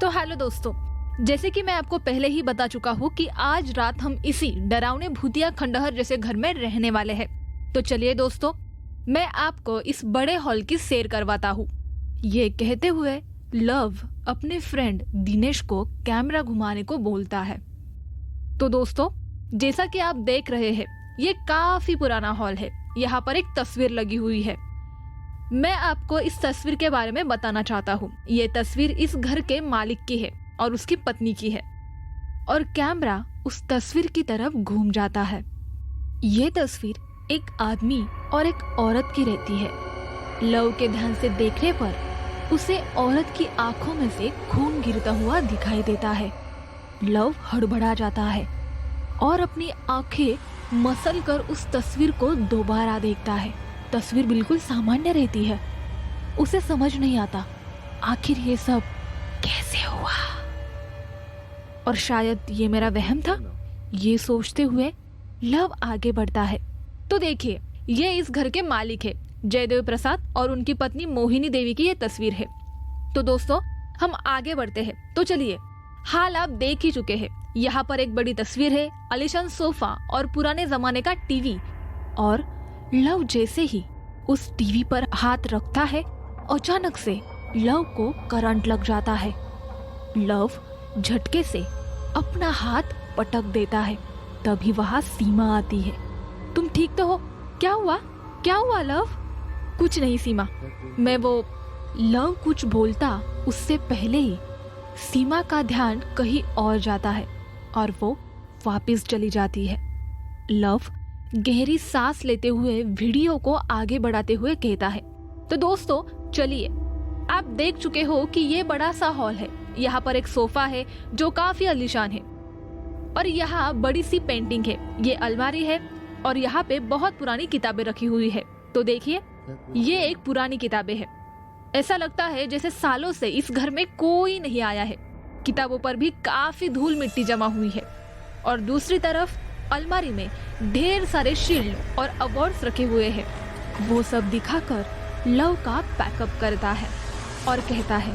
तो हेलो दोस्तों, जैसे कि मैं आपको पहले ही बता चुका हूँ कि आज रात हम इसी डरावने भूतिया खंडहर जैसे घर में रहने वाले हैं। तो चलिए दोस्तों, मैं आपको इस बड़े हॉल की सैर करवाता हूँ। ये कहते हुए लव अपने फ्रेंड दिनेश को कैमरा घुमाने को बोलता है। तो दोस्तों, जैसा कि आप देख रहे हैं, ये काफी पुराना हॉल है। यहाँ पर एक तस्वीर लगी हुई है। मैं आपको इस तस्वीर के बारे में बताना चाहता हूँ। ये तस्वीर इस घर के मालिक की है और उसकी पत्नी की है, और कैमरा उस तस्वीर की तरफ घूम जाता है। ये तस्वीर एक आदमी और एक औरत की रहती है। लव के ध्यान से देखने पर उसे औरत की आंखों में से खून गिरता हुआ दिखाई देता है। लव हड़बड़ा जाता है और अपनी आंखें मसल कर उस तस्वीर को दोबारा देखता है। तस्वीर बिल्कुल सामान्य रहती है। उसे समझ नहीं आता आखिर ये सब कैसे हुआ, और शायद ये मेरा वहम था। ये सोचते हुए लव आगे बढ़ता है। तो देखिए, ये इस घर के मालिक है, जयदेव प्रसाद, और उनकी पत्नी मोहिनी देवी की ये तस्वीर है। तो दोस्तों, हम आगे बढ़ते हैं। तो चलिए, हाल आप देख ही चुके हैं। यहाँ पर एक बड़ी तस्वीर है, आलीशान सोफा और पुराने जमाने का टीवी। और लव जैसे ही उस टीवी पर हाथ रखता है, अचानक से लव को करंट लग जाता है। लव झटके से अपना हाथ पटक देता है। तभी वहां सीमा आती है। तुम ठीक तो हो? क्या हुआ? क्या हुआ लव? कुछ नहीं सीमा, मैं वो। लव कुछ बोलता उससे पहले ही सीमा का ध्यान कहीं और जाता है और वो वापस चली जाती है। लव गहरी सांस लेते हुए वीडियो को आगे बढ़ाते हुए कहता है। तो दोस्तों चलिए, आप देख चुके हो कि ये बड़ा सा हॉल है। यहाँ पर एक सोफा है जो काफी आलीशान है, और यहाँ बड़ी सी पेंटिंग है। ये अलमारी है और यहाँ पे बहुत पुरानी किताबें रखी हुई है। तो देखिए, ये एक पुरानी किताबें है। ऐसा लगता है जैसे सालों से इस घर में कोई नहीं आया है। किताबों पर भी काफी धूल मिट्टी जमा हुई है। और दूसरी तरफ अलमारी में ढेर सारे शील्ड और अवार्ड्स रखे हुए हैं। वो सब दिखाकर लव का पैकअप करता है और कहता है,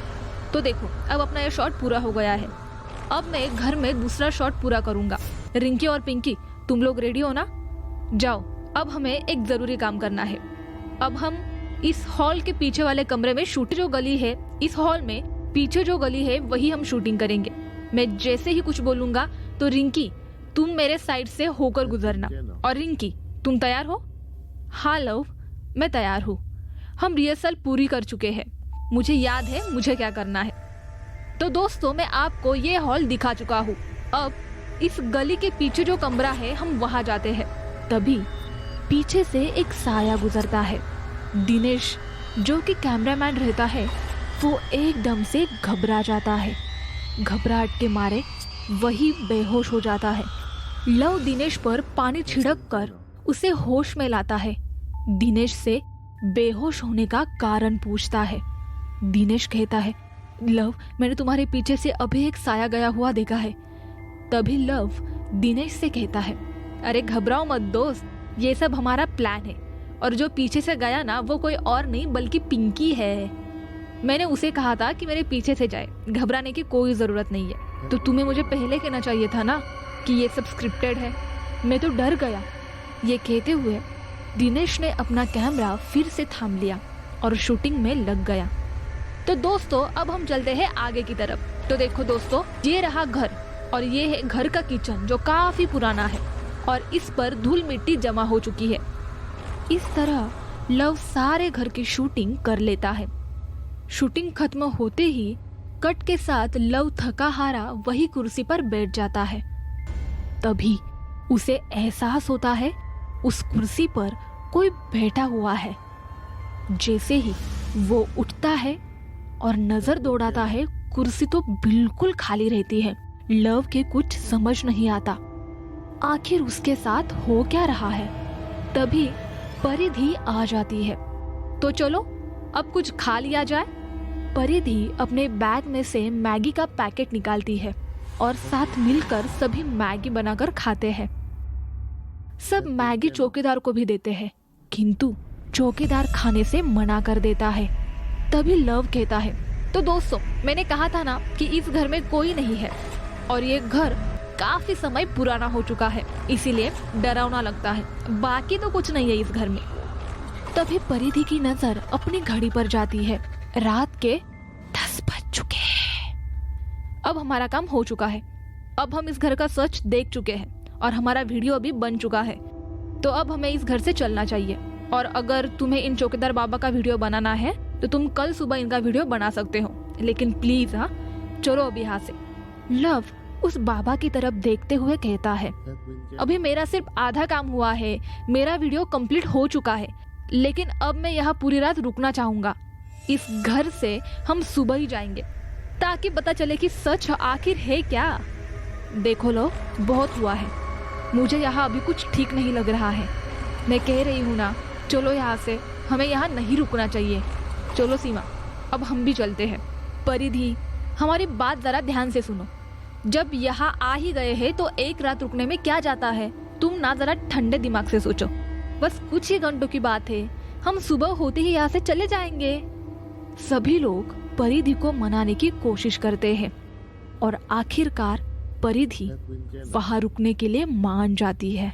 तो देखो, अब अपना ये शॉट पूरा हो गया है। अब मैं घर में दूसरा शॉट पूरा करूंगा। रिंकी और पिंकी, तुम लोग रेडी हो ना? जाओ, अब हमें एक जरूरी काम करना है। अब हम इस हॉल के पीछे वाले कमरे में शूट, जो गली है इस हॉल में पीछे जो गली है वही हम शूटिंग करेंगे। मैं जैसे ही कुछ बोलूंगा तो रिंकी, तुम मेरे साइड से होकर गुजरना। और रिंकी, तुम तैयार हो? हाँ लव, मैं तैयार हूँ। हम रिहर्सल पूरी कर चुके हैं। मुझे याद है मुझे क्या करना है। तो दोस्तों, मैं आपको ये हॉल दिखा चुका हूँ। अब इस गली के पीछे जो कमरा है हम वहां जाते हैं। तभी पीछे से एक साया गुजरता है। दिनेश, जो कि कैमरामैन रहता है, वो एकदम से घबरा जाता है। घबराहट के मारे वही बेहोश हो जाता है। लव दिनेश पर पानी छिड़क कर उसे होश में लाता है। दिनेश से बेहोश होने का कारण पूछता है। दिनेश कहता है, लव, मैंने तुम्हारे पीछे से अभी एक साया गया हुआ देखा है। तभी लव दिनेश से कहता है, अरे घबराओ मत दोस्त, ये सब हमारा प्लान है। और जो पीछे से गया ना, वो कोई और नहीं बल्कि पिंकी है। मैंने उसे कहा था कि मेरे पीछे से जाए, घबराने की कोई जरूरत नहीं है। तो तुम्हें मुझे पहले कहना चाहिए था ना कि ये सब स्क्रिप्टेड है। मैं तो डर गया। ये कहते हुए दिनेश ने अपना कैमरा फिर से थाम लिया और शूटिंग में लग गया। तो दोस्तों, अब हम चलते हैं आगे की तरफ। तो देखो दोस्तों, ये रहा घर, और ये है घर का किचन जो काफी पुराना है और इस पर धूल मिट्टी जमा हो चुकी है। इस तरह लव सारे घर की शूटिंग कर लेता है। शूटिंग खत्म होते ही कट के साथ लव थका हारा वही कुर्सी पर बैठ जाता है। तभी उसे एहसास होता है उस कुर्सी पर कोई बैठा हुआ है। जैसे ही वो उठता है और नजर दौड़ाता है, कुर्सी तो बिल्कुल खाली रहती है। लव के कुछ समझ नहीं आता आखिर उसके साथ हो क्या रहा है। तभी परिधि आ जाती है। तो चलो अब कुछ खा लिया जाए। परिधि अपने बैग में से मैगी का पैकेट निकालती है और साथ मिलकर सभी मैगी बनाकर खाते हैं। सब मैगी चौकीदार को भी देते हैं, किंतु चौकीदार खाने से मना कर देता है। तभी लव कहता है, तो दोस्तों, मैंने कहा था ना कि इस घर में कोई नहीं है और ये घर काफी समय पुराना हो चुका है, इसीलिए डरावना लगता है। बाकी तो कुछ नहीं है इस घर में। तभी परिधि की नजर अपनी घड़ी पर जाती है। रात के 10 बज चुके हैं। अब हमारा काम हो चुका है। अब हम इस घर का सच देख चुके हैं और हमारा वीडियो भी बन चुका है। तो अब हमें इस घर से चलना चाहिए। और अगर तुम्हें इन चौकीदार बाबा का वीडियो बनाना है तो तुम कल सुबह इनका वीडियो बना सकते हो, लेकिन प्लीज हाँ, चलो अभी यहाँ से। लव उस बाबा की तरफ देखते हुए कहता है, अभी मेरा सिर्फ आधा काम हुआ है, मेरा वीडियो कंप्लीट हो चुका है, लेकिन अब मैं यहाँ पूरी रात रुकना चाहूंगा। इस घर से हम सुबह ही जाएंगे ताकि पता चले कि सच आखिर है क्या। देखो लो, बहुत हुआ है, मुझे यहाँ अभी कुछ ठीक नहीं लग रहा है। मैं कह रही हूँ ना, चलो यहाँ से, हमें यहाँ नहीं रुकना चाहिए। चलो सीमा, अब हम भी चलते हैं। परिधि, हमारी बात जरा ध्यान से सुनो। जब यहाँ आ ही गए हैं तो एक रात रुकने में क्या जाता है। तुम ना जरा ठंडे दिमाग से सोचो, बस कुछ ही घंटों की बात है, हम सुबह होते ही यहाँ से चले जाएंगे। सभी लोग परिधि को मनाने की कोशिश करते हैं और आखिरकार परिधि वहां रुकने के लिए मान जाती है।